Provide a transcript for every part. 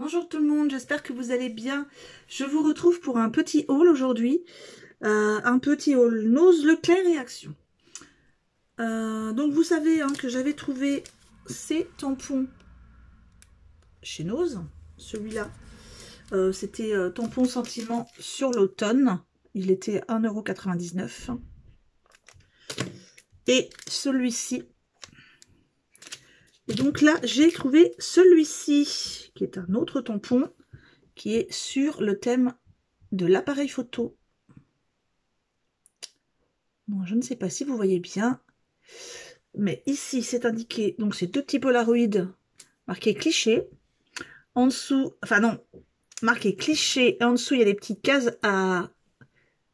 Bonjour tout le monde, j'espère que vous allez bien. Je vous retrouve pour un petit haul aujourd'hui. Un petit haul Nose Leclerc et Action. Donc vous savez que j'avais trouvé ces tampons chez Nose. Celui-là, c'était tampon sentiment sur l'automne. Il était 1,99 €. Et celui-ci. Et donc là, j'ai trouvé celui-ci, qui est un autre tampon, qui est sur le thème de l'appareil photo. Bon, je ne sais pas si vous voyez bien, mais ici, c'est indiqué, donc c'est deux petits polaroïdes marqués cliché. En dessous, enfin non, marqué cliché, et en dessous, il y a des petites cases à...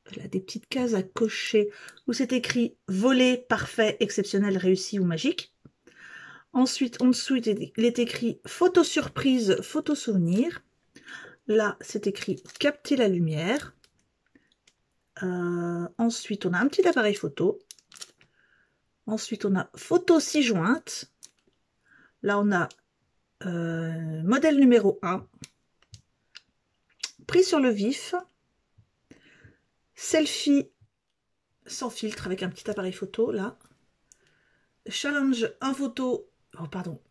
Voilà, des petites cases à cocher, où c'est écrit volé, parfait, exceptionnel, réussi ou magique. Ensuite, en dessous, il est écrit photo surprise, photo souvenir. Là, c'est écrit capter la lumière. Ensuite, on a un petit appareil photo. Ensuite, on a photo 6 jointes. Là, on a modèle numéro 1. Pris sur le vif. Selfie sans filtre avec un petit appareil photo, là. Challenge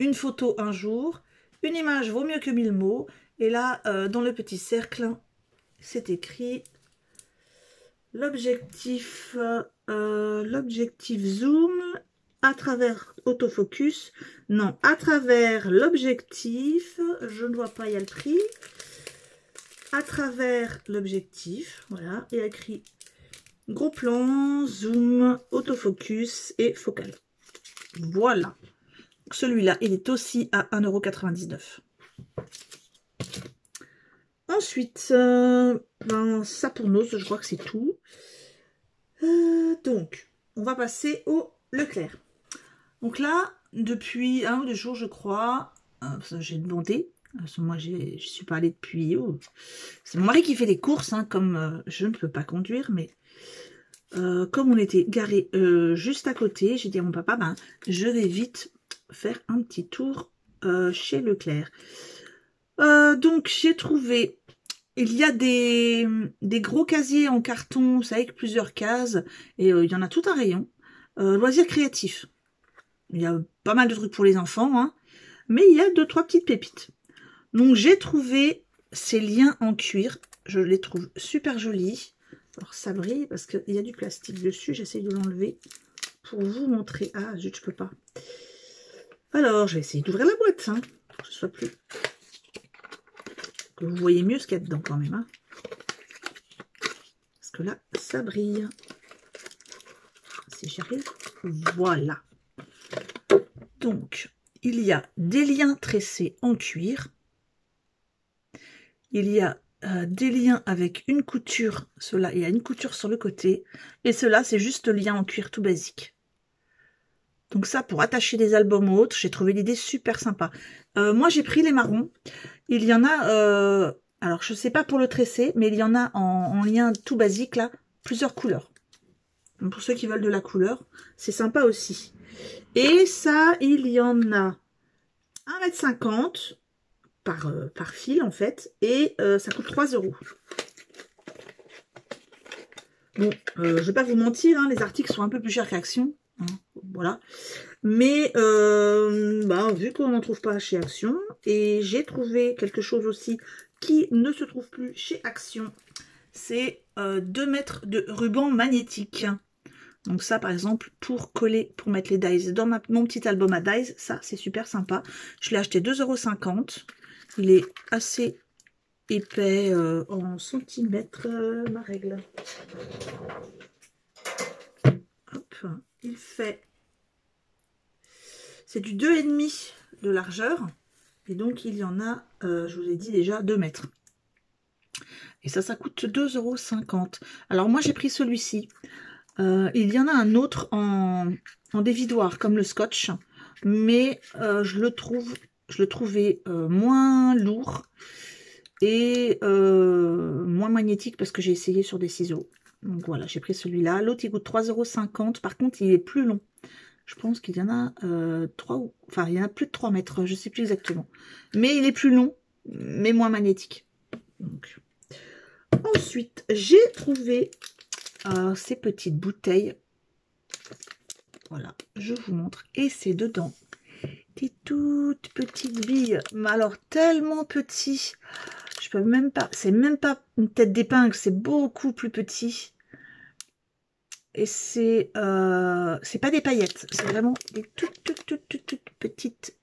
une photo un jour. Une image vaut mieux que 1000 mots. Et là, dans le petit cercle, c'est écrit l'objectif zoom à travers autofocus. Non, à travers l'objectif, je ne vois pas, il y a le prix. À travers l'objectif, voilà, et écrit gros plan, zoom, autofocus et focal. Voilà. Celui-là, il est aussi à 1,99 €. Ensuite, ça pour Nose, je crois que c'est tout. Donc, on va passer au Leclerc. Donc là, depuis 1 ou 2 jours, je crois, j'ai demandé, parce que moi je ne suis pas allée depuis... C'est mon mari qui fait les courses, comme je ne peux pas conduire, mais comme on était garé juste à côté, j'ai dit à mon papa, je vais vite faire un petit tour chez Leclerc. Donc j'ai trouvé, il y a des gros casiers en carton, vous savez, avec plusieurs cases, et il y en a tout un rayon. Loisirs créatifs. Il y a pas mal de trucs pour les enfants, mais il y a 2-3 petites pépites. Donc j'ai trouvé ces liens en cuir, je les trouve super jolis. Alors ça brille parce qu'il y a du plastique dessus, j'essaye de l'enlever pour vous montrer. Ah zut, je peux pas. Alors je vais essayer d'ouvrir la boîte, pour que ce soit plus... que vous voyez mieux ce qu'il y a dedans quand même. Parce que là, ça brille. Si j'y arrive, voilà. Donc, il y a des liens tressés en cuir. Il y a des liens avec une couture. Cela, il y a une couture sur le côté. Et cela, c'est juste le lien en cuir tout basique. Donc ça, pour attacher des albums ou autres, j'ai trouvé l'idée super sympa. Moi, j'ai pris les marrons. Il y en a, alors je sais pas pour le tresser, mais il y en a en lien tout basique, là, plusieurs couleurs. Donc, pour ceux qui veulent de la couleur, c'est sympa aussi. Et ça, il y en a 1,50 m par fil, en fait. Et ça coûte 3 €. Bon, je vais pas vous mentir, les articles sont un peu plus chers qu'Action. Voilà. Mais vu qu'on n'en trouve pas chez Action, et j'ai trouvé quelque chose aussi qui ne se trouve plus chez Action, c'est 2 mètres de ruban magnétique. Donc ça, par exemple, pour coller, pour mettre les dies dans mon petit album à dies, ça, c'est super sympa. Je l'ai acheté 2,50 €. Il est assez épais en centimètres, ma règle. Hop, il fait... C'est du 2,5 de largeur. Et donc, il y en a, je vous ai dit déjà, 2 mètres. Et ça coûte 2,50 €. Alors, moi, j'ai pris celui-ci. Il y en a un autre en dévidoir, comme le scotch. Mais je le trouvais moins lourd et moins magnétique parce que j'ai essayé sur des ciseaux. Donc, voilà, j'ai pris celui-là. L'autre, il coûte 3,50 €. Par contre, il est plus long. Je pense qu'il y en a 3, enfin il y en a plus de 3 mètres, je ne sais plus exactement. Mais il est plus long mais moins magnétique. Donc. Ensuite, j'ai trouvé ces petites bouteilles. Voilà, je vous montre. Et c'est dedans des toutes petites billes. Mais alors, tellement petits. Je peux même pas. C'est même pas une tête d'épingle. C'est beaucoup plus petit. Et c'est pas des paillettes. C'est vraiment des toutes petites.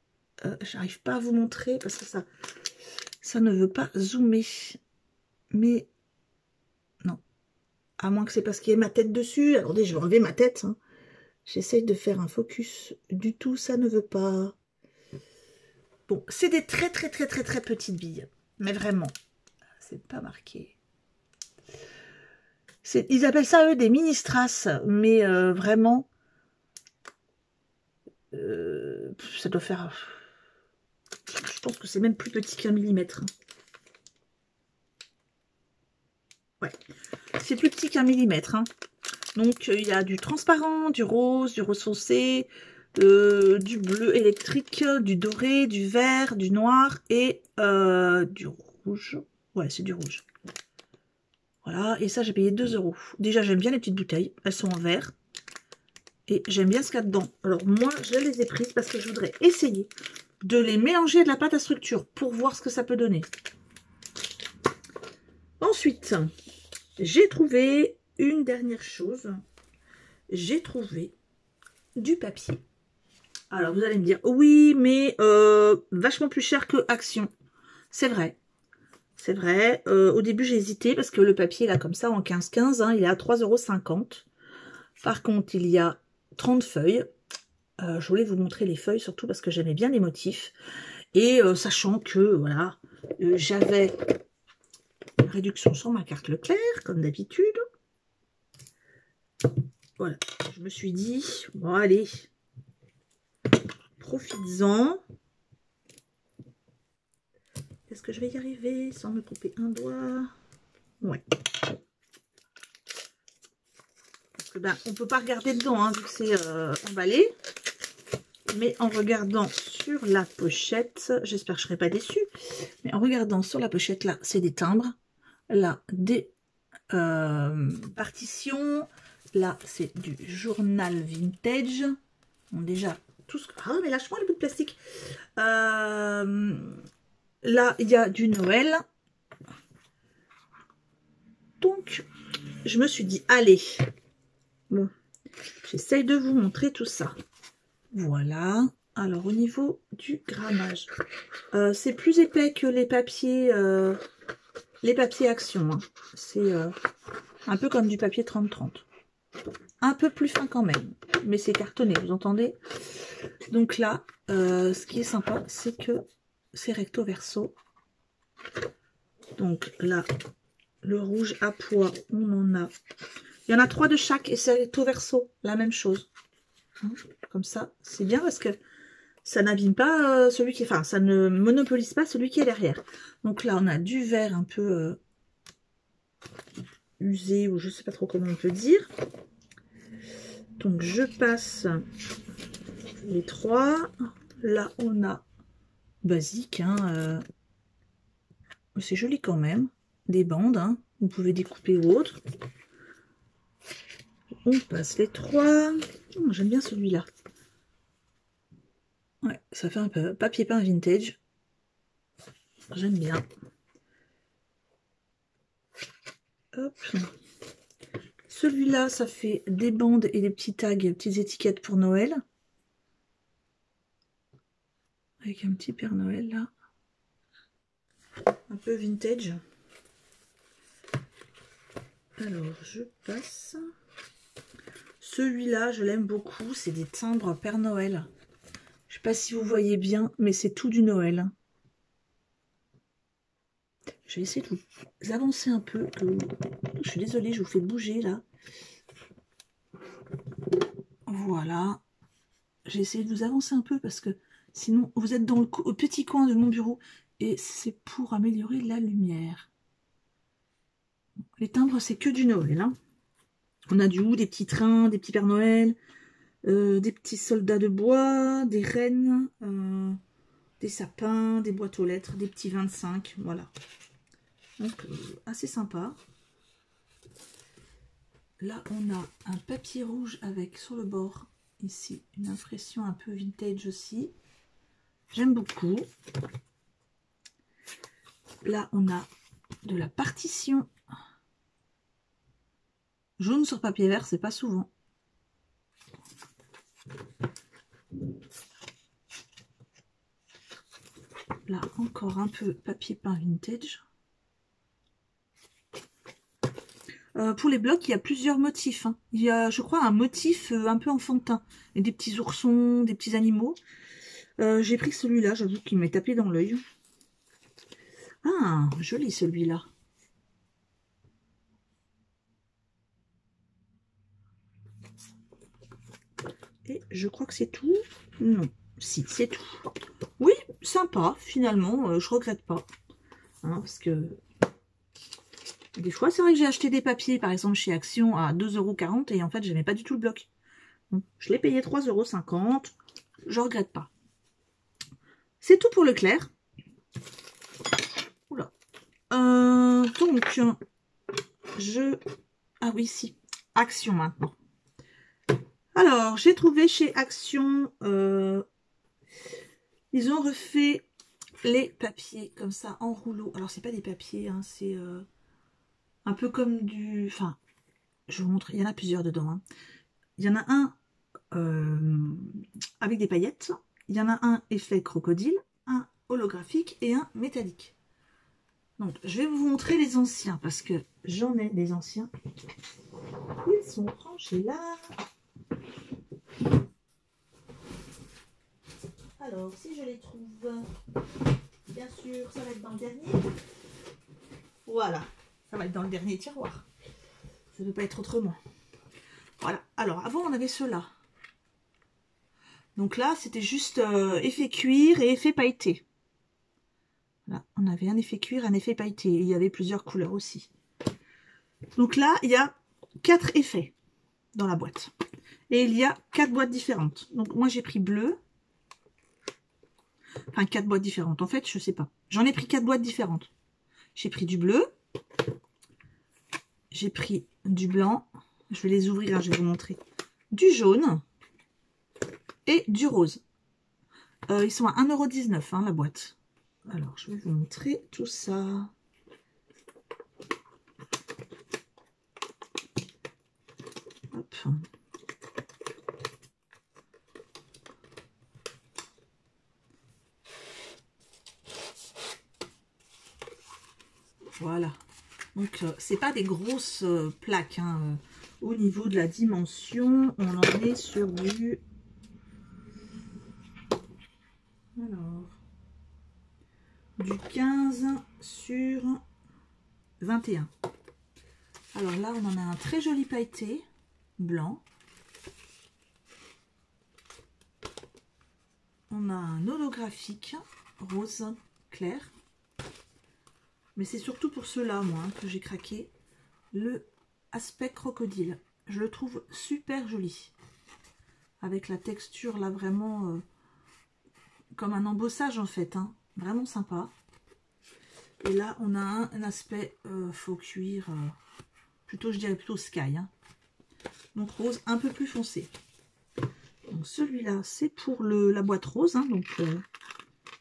J'arrive pas à vous montrer parce que ça ne veut pas zoomer. Mais non. À moins que c'est parce qu'il y ait ma tête dessus. Attendez, je vais enlever ma tête. Hein. J'essaye de faire un focus. Du tout, ça ne veut pas. Bon, c'est des très petites billes. Mais vraiment. C'est pas marqué. Ils appellent ça, eux, des mini-strass. Mais vraiment, ça doit faire... Je pense que c'est même plus petit qu'un millimètre. Ouais, c'est plus petit qu'un millimètre. Hein. Donc, il y a du transparent, du rose foncé, du bleu électrique, du doré, du vert, du noir et du rouge. Ouais, c'est du rouge. Voilà, et ça, j'ai payé 2 €. Déjà, j'aime bien les petites bouteilles. Elles sont en verre. Et j'aime bien ce qu'il y a dedans. Alors, moi, je les ai prises parce que je voudrais essayer de les mélanger à de la pâte à structure pour voir ce que ça peut donner. Ensuite, j'ai trouvé une dernière chose. J'ai trouvé du papier. Alors, vous allez me dire, oui, mais vachement plus cher que Action. C'est vrai. C'est vrai. Au début, j'ai hésité parce que le papier, là, comme ça, en 15-15, hein, il est à 3,50 €. Par contre, il y a 30 feuilles. Je voulais vous montrer les feuilles, surtout parce que j'aimais bien les motifs. Et sachant que, voilà, j'avais une réduction sur ma carte Leclerc, comme d'habitude. Voilà, je me suis dit, bon, allez, profites-en. Est-ce que je vais y arriver sans me couper un doigt? Ouais. Parce que, ben, on ne peut pas regarder dedans, hein, vu que c'est emballé. Mais en regardant sur la pochette, j'espère que je ne serai pas déçue, mais en regardant sur la pochette, là, c'est des timbres. Là, des partitions. Là, c'est du journal vintage. Bon, déjà, tout ce que... Ah, mais lâche-moi le bout de plastique. Là, il y a du Noël. Donc, je me suis dit, allez. Bon, j'essaye de vous montrer tout ça. Voilà. Alors, au niveau du grammage, c'est plus épais que les papiers Action. Hein. C'est un peu comme du papier 30-30. Un peu plus fin quand même. Mais c'est cartonné, vous entendez? Donc là, ce qui est sympa, c'est que c'est recto verso. Donc là, le rouge à pois, on en a... Il y en a 3 de chaque et c'est recto verso, la même chose. Comme ça, c'est bien parce que ça n'abîme pas celui qui... Enfin, ça ne monopolise pas celui qui est derrière. Donc là, on a du vert un peu usé, ou je sais pas trop comment on peut dire. Donc, je passe les 3. Là, on a basique. Hein, c'est joli quand même. Des bandes. Hein, vous pouvez découper ou autre. On passe les 3. J'aime bien celui-là. Ouais, ça fait un peu papier peint vintage. J'aime bien. Hop. Celui-là, ça fait des bandes et des petits tags, des petites étiquettes pour Noël. Avec un petit Père Noël, là. Un peu vintage. Alors, je passe. Celui-là, je l'aime beaucoup. C'est des timbres Père Noël. Je ne sais pas si vous voyez bien, mais c'est tout du Noël. Je vais essayer de vous avancer un peu. Je suis désolée, je vous fais bouger, là. Voilà. J'ai essayé de vous avancer un peu parce que sinon, vous êtes dans le au petit coin de mon bureau. Et c'est pour améliorer la lumière. Les timbres, c'est que du Noël. Hein. On a des petits trains, des petits Pères Noël, des petits soldats de bois, des rennes, des sapins, des boîtes aux lettres, des petits 25, voilà. Donc, assez sympa. Là, on a un papier rouge avec sur le bord, ici, une impression un peu vintage aussi. J'aime beaucoup. Là, on a de la partition jaune sur papier vert, c'est pas souvent. Là, encore un peu papier peint vintage. Pour les blocs, il y a plusieurs motifs. Hein. Il y a, je crois, un motif un peu enfantin. Et des petits oursons, des petits animaux. J'ai pris celui-là, j'avoue qu'il m'est tapé dans l'œil. Ah, joli celui-là. Et je crois que c'est tout. Non, si, c'est tout. Oui, sympa, finalement, je regrette pas. Hein, parce que des fois, c'est vrai que j'ai acheté des papiers, par exemple chez Action, à 2,40 € et en fait, j'aimais pas du tout le bloc. Donc, je l'ai payé 3,50 €. Je regrette pas. C'est tout pour Leclerc. Oula. Donc, ah oui, si. Action maintenant. Alors, j'ai trouvé chez Action, ils ont refait les papiers comme ça en rouleau. Alors, c'est pas des papiers, hein, c'est un peu comme du... Enfin, je vous montre, il y en a plusieurs dedans. Hein. Il y en a un avec des paillettes. Il y en a un effet crocodile, un holographique et un métallique. Donc, je vais vous montrer les anciens parce que j'en ai des anciens. Ils sont rangés là. Alors, si je les trouve, bien sûr, ça va être dans le dernier. Voilà, ça va être dans le dernier tiroir. Ça ne peut pas être autrement. Voilà, alors avant on avait ceux-là. Donc là, c'était juste effet cuir et effet pailleté. Là, on avait un effet cuir, un effet pailleté. Il y avait plusieurs couleurs aussi. Donc là, il y a 4 effets dans la boîte. Et il y a 4 boîtes différentes. Donc moi, j'ai pris bleu. Enfin, 4 boîtes différentes. En fait, je sais pas. J'en ai pris 4 boîtes différentes. J'ai pris du bleu. J'ai pris du blanc. Je vais les ouvrir, hein, je vais vous montrer. Du jaune. Et du rose. Ils sont à 1,19 €, hein, la boîte. Alors, je vais vous montrer tout ça. Hop. Voilà. Donc, c'est pas des grosses plaques. Hein. Au niveau de la dimension, on en est sur du... Alors... Du 15 sur 21. Alors là, on en a un très joli pailleté, blanc. On a un holographique, rose clair. Mais c'est surtout pour ceux-là, moi, hein, que j'ai craqué. Le aspect crocodile. Je le trouve super joli. Avec la texture, là, vraiment comme un embossage, en fait. Hein. Vraiment sympa. Et là, on a un aspect faux cuir. Plutôt, je dirais plutôt sky. Hein. Donc, rose un peu plus foncé. Donc, celui-là, c'est pour la boîte rose. Hein, donc,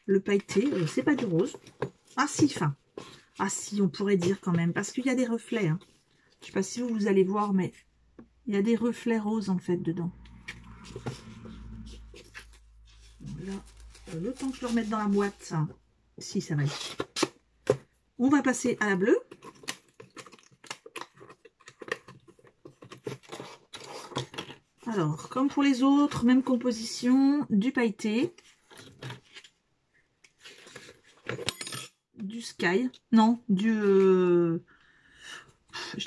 le pailleté, c'est pas du rose. Ah, si, fin. Ah si, on pourrait dire quand même, parce qu'il y a des reflets. Hein. Je ne sais pas si vous allez voir, mais il y a des reflets roses en fait dedans. Là, le temps que je le remette dans la boîte, hein. Si ça va être. On va passer à la bleue. Alors, comme pour les autres, même composition, du pailleté. Du sky, non, je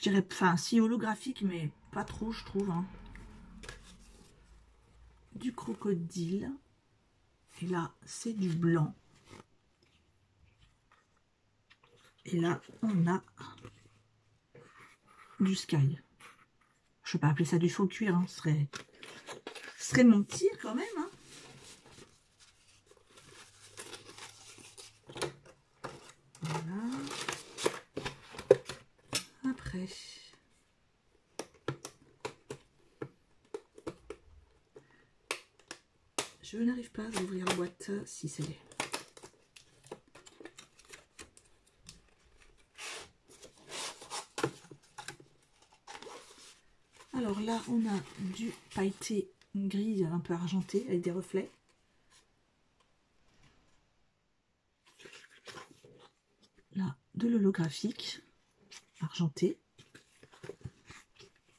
dirais, enfin, si holographique, mais pas trop, je trouve. Hein. Du crocodile, et là, c'est du blanc. Et là, on a du sky. Je ne vais pas appeler ça du faux cuir, hein. Ce serait mentir quand même. Hein. après. Je n'arrive pas à ouvrir la boîte. Si, ça y est. Alors là, on a du pailleté gris un peu argenté avec des reflets. Là, de l'holographique argenté.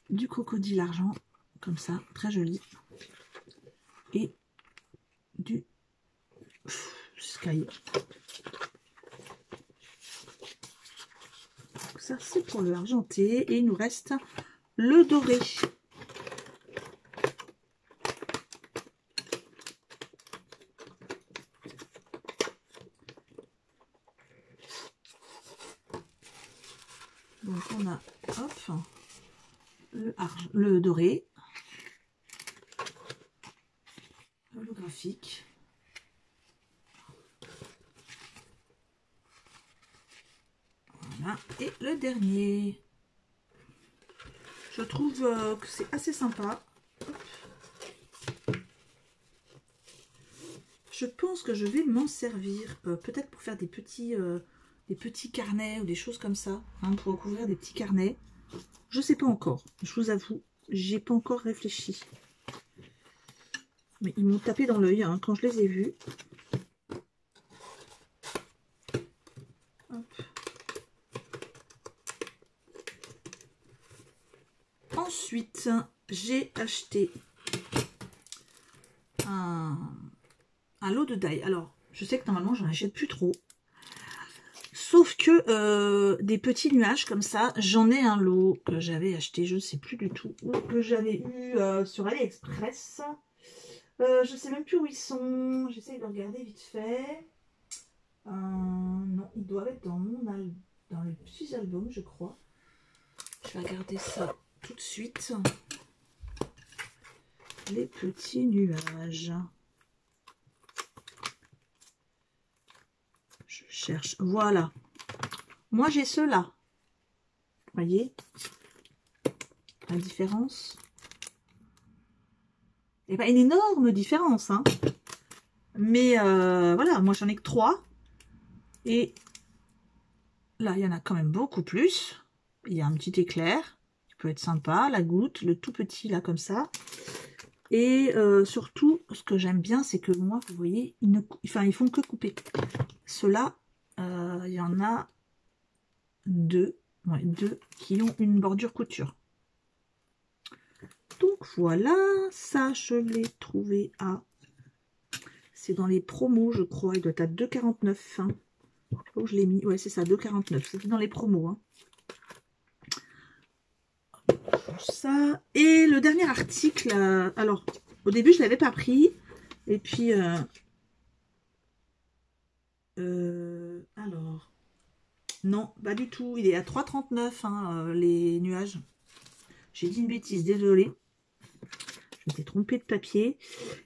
Du crocodile argent, comme ça, très joli. Et du sky. Donc ça, c'est pour le argenté. Et il nous reste le doré. Donc on a hop, le doré, holographique. Voilà, et le dernier. Je trouve que c'est assez sympa. Je pense que je vais m'en servir, peut-être pour faire des petits carnets ou des choses comme ça, hein, pour recouvrir des petits carnets. Je sais pas encore, je vous avoue, j'ai pas encore réfléchi. Mais ils m'ont tapé dans l'œil hein, quand je les ai vus. Hop. Ensuite, j'ai acheté un lot de die. Alors, je sais que normalement, j'en achète plus trop. Sauf que des petits nuages comme ça, j'en ai un lot que j'avais acheté, je ne sais plus du tout, ou que j'avais eu sur AliExpress. Je ne sais même plus où ils sont. J'essaie de regarder vite fait. Non, ils doivent être dans dans les petits albums, je crois. Je vais regarder ça tout de suite. Les petits nuages. Je cherche. Voilà. Moi, j'ai ceux-là. Voyez la différence. Et pas une énorme différence, hein. Mais voilà, moi j'en ai que 3. Et là, il y en a quand même beaucoup plus. Il y a un petit éclair qui peut être sympa, la goutte, le tout petit là comme ça. Et surtout, ce que j'aime bien, c'est que moi, vous voyez, ils font que couper. Ceux-là, il y en a 2. Ouais, 2 qui ont une bordure couture. Donc voilà, ça je l'ai trouvé à... C'est dans les promos, je crois. Il doit être à 2,49. Hein. Oh, je l'ai mis. Ouais, c'est ça, 2,49. C'était dans les promos. Hein. Ça. Et le dernier article, alors, au début, je ne l'avais pas pris. Et puis, alors, non, pas du tout. Il est à 3,39, hein, les nuages. J'ai dit une bêtise, désolée. Je m'étais trompée de papier.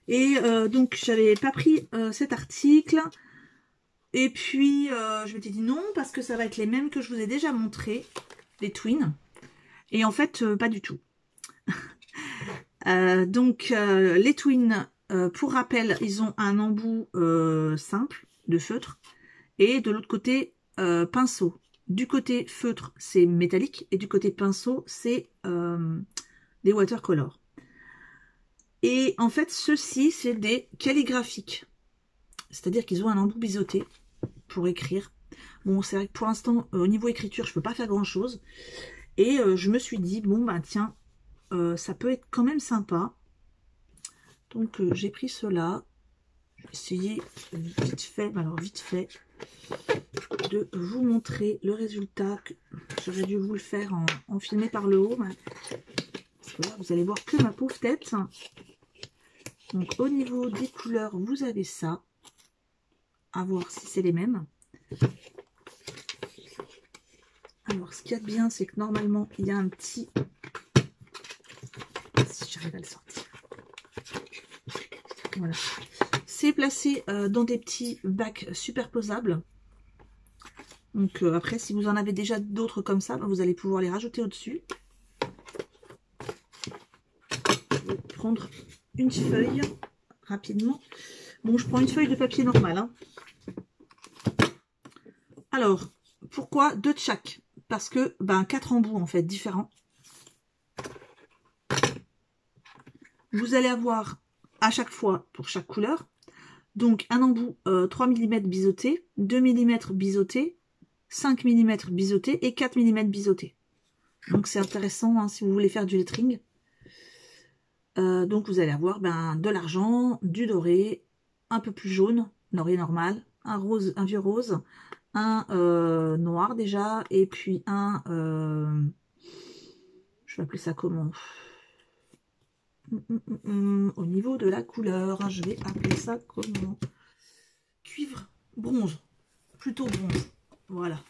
Et donc, j'avais pas pris cet article. Et puis, je m'étais dit non, parce que ça va être les mêmes que je vous ai déjà montré, les twins. Et en fait, pas du tout. Donc, les twins, pour rappel, ils ont un embout simple de feutre. Et de l'autre côté, pinceau. Du côté feutre, c'est métallique. Et du côté pinceau, c'est des watercolors. Et en fait, ceux-ci, c'est des calligraphiques. C'est-à-dire qu'ils ont un embout biseauté pour écrire. Bon, c'est vrai que pour l'instant, au niveau écriture, je peux pas faire grand-chose. Et je me suis dit, bon, bah tiens, ça peut être quand même sympa. Donc, j'ai pris cela. Je vais essayer vite fait, alors vite fait, de vous montrer le résultat. J'aurais dû vous le faire en filmé par le haut. Parce que là, vous allez voir que ma pauvre tête. Donc, au niveau des couleurs, vous avez ça. À voir si c'est les mêmes. Alors, ce qu'il y a de bien, c'est que normalement, il y a un petit... Si j'arrive à le sortir. Voilà. C'est placé dans des petits bacs superposables. Donc après, si vous en avez déjà d'autres comme ça, ben, vous allez pouvoir les rajouter au-dessus. Je vais prendre une feuille rapidement. Bon, je prends une feuille de papier normal. Hein. Alors, pourquoi 2 de chaque? Parce que, ben, 4 embouts, en fait, différents. Vous allez avoir, à chaque fois, pour chaque couleur, donc un embout 3 mm biseauté, 2 mm biseauté, 5 mm biseauté et 4 mm biseauté. Donc, c'est intéressant hein, si vous voulez faire du lettering. Donc, vous allez avoir ben, de l'argent, du doré, un peu plus jaune, doré normal, un rose, un vieux rose, un noir déjà, et puis un, je vais appeler ça comment? Au niveau de la couleur, je vais appeler ça comment? Cuivre, bronze, plutôt bronze, voilà.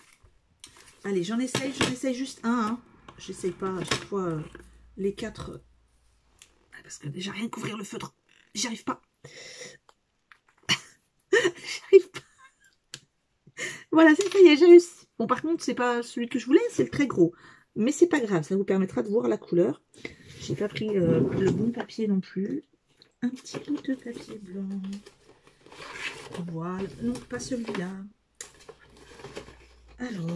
Allez, j'en essaye juste un, hein. J'essaye pas à chaque fois les 4, parce que déjà rien qu'ouvrir le feutre, j'y arrive pas. J'arrive pas. Voilà, ça y est, j'ai réussi. Bon, par contre, c'est pas celui que je voulais, c'est le très gros. Mais c'est pas grave, ça vous permettra de voir la couleur. J'ai pas pris le bon papier non plus. Un petit bout de papier blanc. Voilà. Non, pas celui-là. Alors,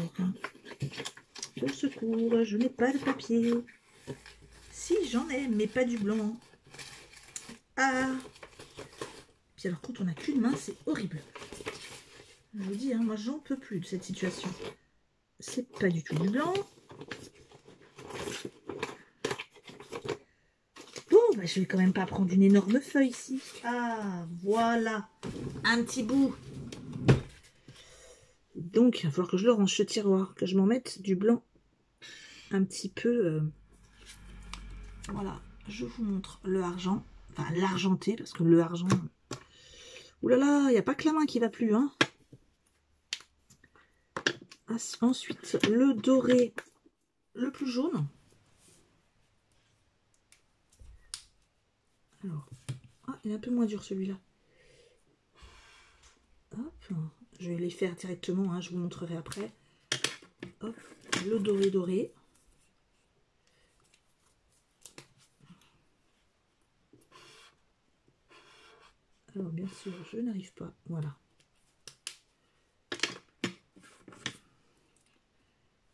au secours, je n'ai pas de papier. Si, j'en ai, mais pas du blanc. Ah. Puis alors, quand on n'a qu'une main, c'est horrible. Je vous dis, hein, moi, j'en peux plus de cette situation. C'est pas du tout du blanc. Bon, bah, je vais quand même pas prendre une énorme feuille ici. Ah, voilà. Un petit bout. Donc, il va falloir que je le range ce tiroir, que je m'en mette du blanc un petit peu. Voilà, je vous montre le argent. Enfin, l'argenté, parce que le argent... Ouh là là, il n'y a pas que la main qui va plus, hein. Ensuite, le doré, le plus jaune. Alors, ah, il est un peu moins dur celui-là. Hop, je vais les faire directement, hein, je vous montrerai après. Hop, le doré doré. Alors, bien sûr, je n'arrive pas. Voilà.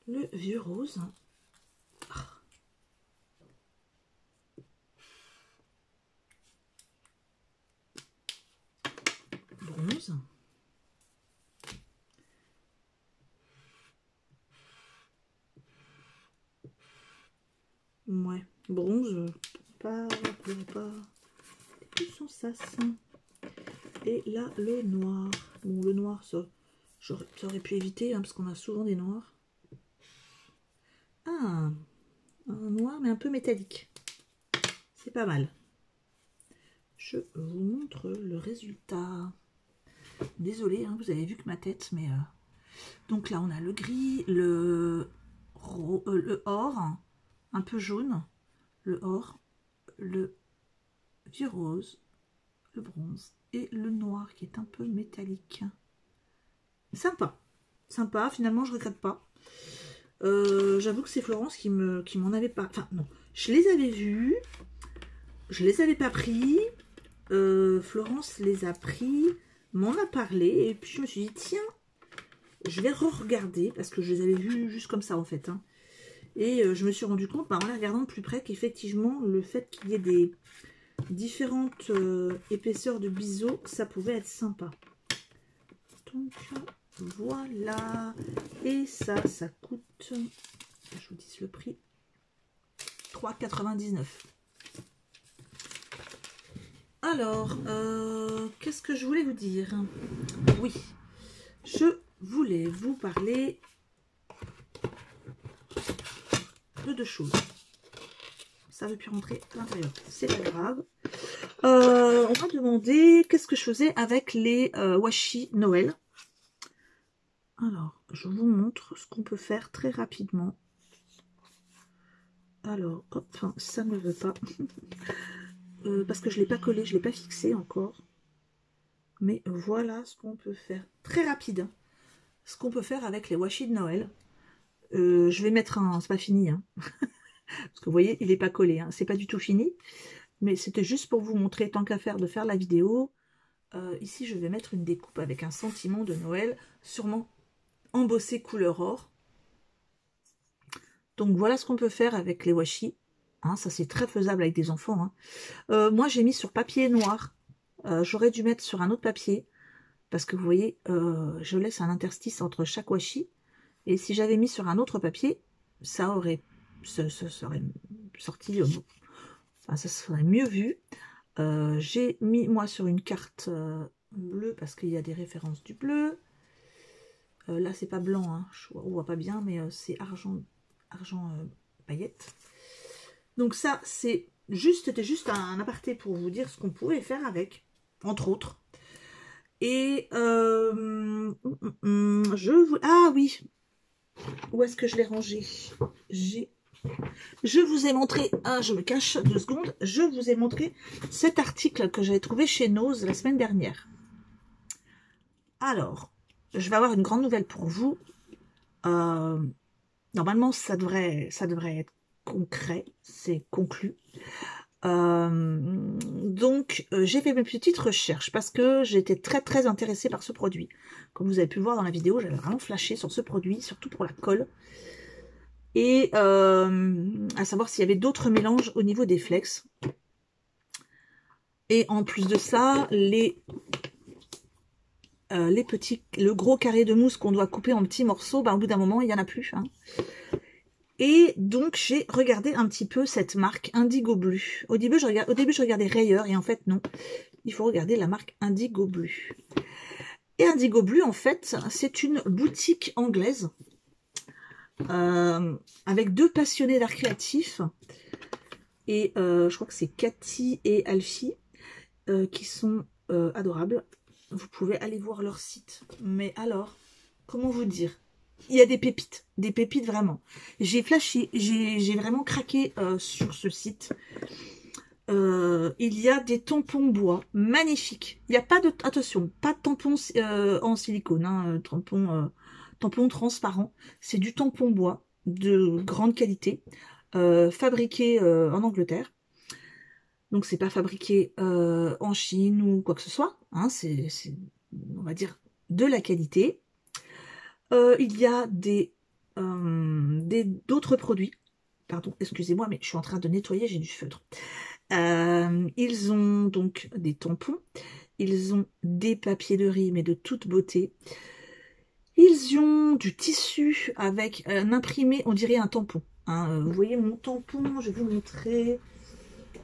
Le vieux rose. Ah. Bronze. Ouais, bronze, pas plus sans sas. Et là, le noir. Bon, le noir, ça aurait pu éviter, hein, parce qu'on a souvent des noirs. Ah, un noir, mais un peu métallique. C'est pas mal. Je vous montre le résultat. Désolée, hein, vous avez vu que ma tête, mais... Donc là, on a le gris, le or, un peu jaune, le or, le vieux rose, le bronze et le noir qui est un peu métallique. Sympa. Sympa, finalement, je regrette pas. J'avoue que c'est Florence qui m'en avait pas... Enfin, non. Je les avais vus. Je les avais pas pris. Florence les a pris, m'en a parlé. Et puis, je me suis dit, tiens, je vais re-regarder. Parce que je les avais vus juste comme ça, en fait. Hein. Et je me suis rendu compte, en les regardant de plus près, qu'effectivement, le fait qu'il y ait des différentes épaisseurs de biseau, ça pouvait être sympa. Donc... Voilà, et ça coûte, je vous dis le prix, 3,99 €. Alors, qu'est-ce que je voulais vous dire? Oui, je voulais vous parler de 2 choses. Ça veut plus rentrer à l'intérieur, c'est pas grave. On m'a demandé qu'est-ce que je faisais avec les washi Noël. Alors, je vous montre ce qu'on peut faire très rapidement. Alors, hop, ça ne veut pas. Parce que je ne l'ai pas collé, je ne l'ai pas fixé encore. Mais voilà ce qu'on peut faire. Très rapide. ce qu'on peut faire avec les washi de Noël. Je vais mettre un... C'est pas fini, hein. Parce que vous voyez, il n'est pas collé, hein. C'est pas du tout fini. Mais c'était juste pour vous montrer, tant qu'à faire, de faire la vidéo. Ici, je vais mettre une découpe avec un sentiment de Noël, sûrement embossé couleur or. Donc voilà ce qu'on peut faire avec les washi. Hein, ça c'est très faisable avec des enfants. Hein. Moi j'ai mis sur papier noir. J'aurais dû mettre sur un autre papier. Parce que vous voyez, je laisse un interstice entre chaque washi. Et si j'avais mis sur un autre papier, ça aurait, ça serait sorti, enfin, ça serait mieux vu. J'ai mis moi sur une carte bleue parce qu'il y a des références du bleu. Là c'est pas blanc, hein, on voit pas bien, mais c'est argent paillettes. Donc ça c'était juste un aparté pour vous dire ce qu'on pouvait faire avec, entre autres. Et ah oui, où est-ce que je l'ai rangé? Je vous ai montré, je me cache 2 secondes, je vous ai montré cet article que j'avais trouvé chez Nose la semaine dernière. Alors, je vais avoir une grande nouvelle pour vous. Normalement, ça devrait être concret, c'est conclu. Donc, j'ai fait mes petites recherches parce que j'étais très intéressée par ce produit. Comme vous avez pu le voir dans la vidéo, j'avais vraiment flashé sur ce produit, surtout pour la colle. Et à savoir s'il y avait d'autres mélanges au niveau des flex. Et en plus de ça, le gros carré de mousse qu'on doit couper en petits morceaux, bah, au bout d'un moment, il n'y en a plus. Hein. Et donc, j'ai regardé un petit peu cette marque Indigo Blue. Au début, je regardais Rayeur, et en fait, non. Il faut regarder la marque Indigo Blue. Et Indigo Blue, en fait, c'est une boutique anglaise avec 2 passionnés d'art créatif. Et je crois que c'est Cathy et Alfie qui sont adorables. Vous pouvez aller voir leur site. Mais alors, comment vous dire? Il y a des pépites vraiment. J'ai flashé, j'ai vraiment craqué sur ce site. Il y a des tampons bois magnifiques. Il n'y a pas de, attention, pas de tampons en silicone, hein, tampon transparent. C'est du tampon bois de grande qualité, fabriqué en Angleterre. Donc c'est pas fabriqué en Chine ou quoi que ce soit. Hein, c'est, on va dire, de la qualité. Il y a d'autres produits. Pardon, excusez-moi, mais je suis en train de nettoyer, j'ai du feutre. Ils ont donc des tampons. Ils ont des papiers de riz, mais de toute beauté. Ils ont du tissu avec un imprimé, on dirait un tampon. Hein. Vous voyez mon tampon, je vais vous montrer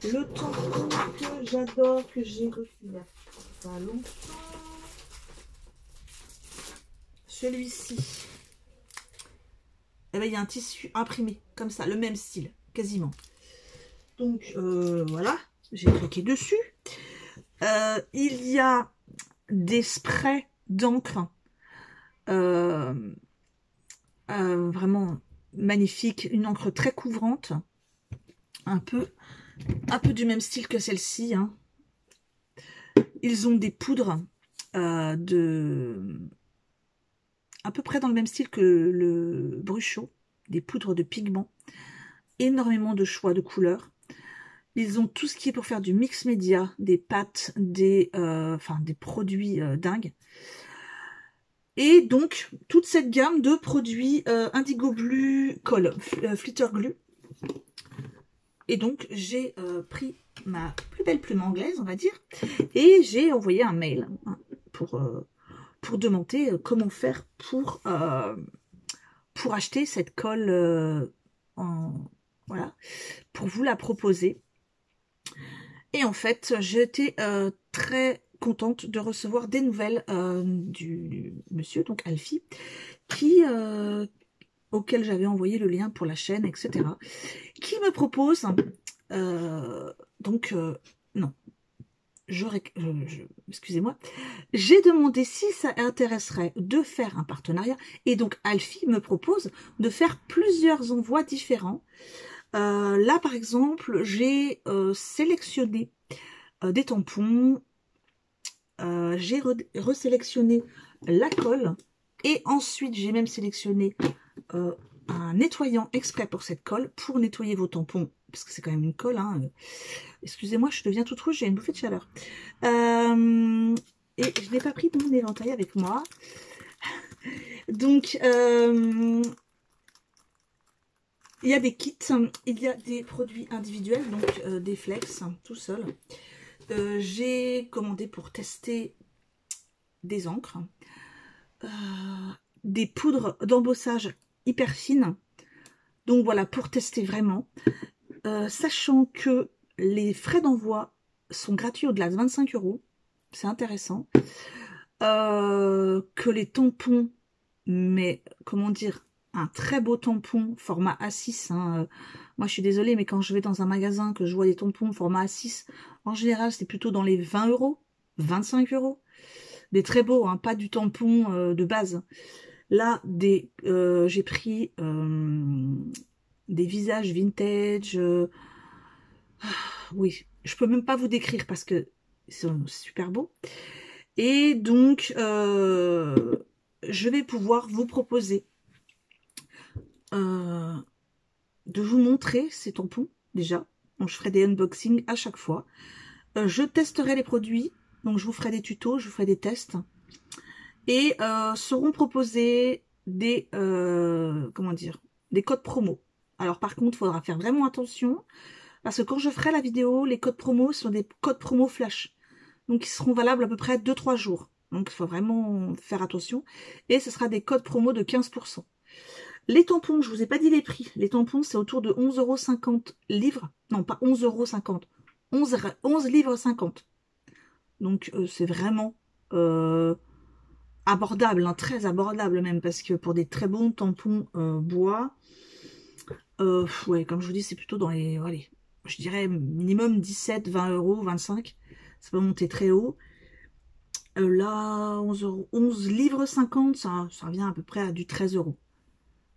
le tampon que j'adore, que j'ai reçu il y a pas longtemps. Celui-ci, eh ben, il y a un tissu imprimé, comme ça, le même style, quasiment. Donc, voilà, j'ai craqué dessus. Il y a des sprays d'encre, vraiment magnifique, une encre très couvrante, un peu du même style que celle-ci. Hein. Ils ont des poudres à peu près dans le même style que le Bruchot, des poudres de pigments, énormément de choix de couleurs. Ils ont tout ce qui est pour faire du mix média, des pâtes, des produits dingues. Et donc, toute cette gamme de produits Indigo Blue Colle, Flitter Glue. Et donc, j'ai pris ma plus belle plume anglaise, on va dire, et j'ai envoyé un mail hein, pour demander comment faire pour acheter cette colle voilà, pour vous la proposer. Et en fait, j'étais très contente de recevoir des nouvelles du monsieur, donc Alfie, auquel j'avais envoyé le lien pour la chaîne, etc., qui me propose, non, excusez-moi, j'ai demandé si ça intéresserait de faire un partenariat, et donc Alfie me propose de faire plusieurs envois différents. Là, par exemple, j'ai sélectionné des tampons, j'ai resélectionné la colle, Et ensuite, j'ai même sélectionné un nettoyant exprès pour cette colle, pour nettoyer vos tampons, parce que c'est quand même une colle. Hein. Excusez-moi, je deviens toute rouge, j'ai une bouffée de chaleur. Et je n'ai pas pris mon éventail avec moi. Donc, il y a des kits, il y a des produits individuels, donc des flex, tout seul. J'ai commandé pour tester des encres, des poudres d'embossage hyper fines. Donc voilà, pour tester vraiment. Sachant que les frais d'envoi sont gratuits au-delà de 25 €. C'est intéressant. Que les tampons, mais comment dire, un très beau tampon format A6. Hein. Moi, je suis désolée, mais quand je vais dans un magasin, que je vois des tampons format A6, en général, c'est plutôt dans les 20 €, 25 €. Des très beaux, hein, pas du tampon de base. Là, j'ai pris des visages vintage. Oui, je peux même pas vous décrire parce que c'est super beau. Et donc, je vais pouvoir vous proposer de vous montrer ces tampons déjà. Donc, je ferai des unboxings à chaque fois. Je testerai les produits. Donc, je vous ferai des tutos, je vous ferai des tests. Et seront proposés des, comment dire, des codes promo. Alors, par contre, il faudra faire vraiment attention. Parce que quand je ferai la vidéo, les codes promo sont des codes promo flash. Donc, ils seront valables à peu près 2-3 jours. Donc, il faut vraiment faire attention. Et ce sera des codes promo de 15%. Les tampons, je vous ai pas dit les prix. Les tampons, c'est autour de 11,50 € livres. Non, pas 11,50 €. 11 livres 50. Donc, c'est vraiment abordable, hein, très abordable même. Parce que pour des très bons tampons bois, ouais, comme je vous dis, c'est plutôt dans les... Allez, je dirais minimum 17, 20 €, 25. Ça peut monter très haut. Là, 11 livres 50, ça revient à peu près à du 13 €.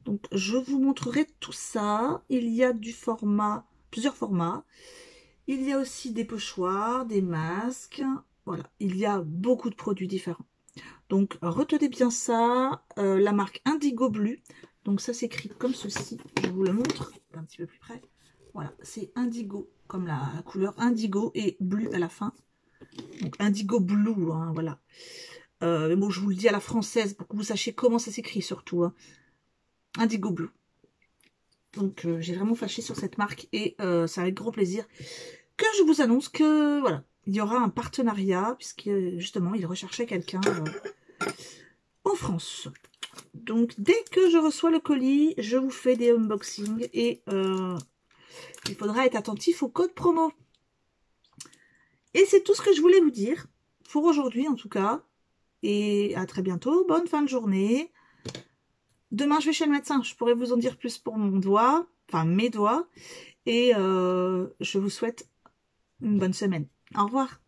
Donc, je vous montrerai tout ça. Il y a du format, plusieurs formats. Il y a aussi des pochoirs, des masques. Voilà, il y a beaucoup de produits différents. Donc, retenez bien ça. La marque Indigo Blue. Donc, ça s'écrit comme ceci. Je vous le montre un petit peu plus près. Voilà, c'est Indigo, comme la couleur Indigo et Blue à la fin. Donc, Indigo Blue, hein, voilà. Mais bon, je vous le dis à la française pour que vous sachiez comment ça s'écrit surtout. Hein. Indigo Blue. Donc, j'ai vraiment flashé sur cette marque et c'est avec grand plaisir que je vous annonce que, voilà, il y aura un partenariat puisque, justement, il recherchait quelqu'un en France. Donc, dès que je reçois le colis, je vous fais des unboxings et il faudra être attentif au code promo. Et c'est tout ce que je voulais vous dire, pour aujourd'hui en tout cas. Et à très bientôt, bonne fin de journée. Demain, je vais chez le médecin, je pourrais vous en dire plus pour mon doigt, enfin mes doigts. Et je vous souhaite une bonne semaine. Au revoir.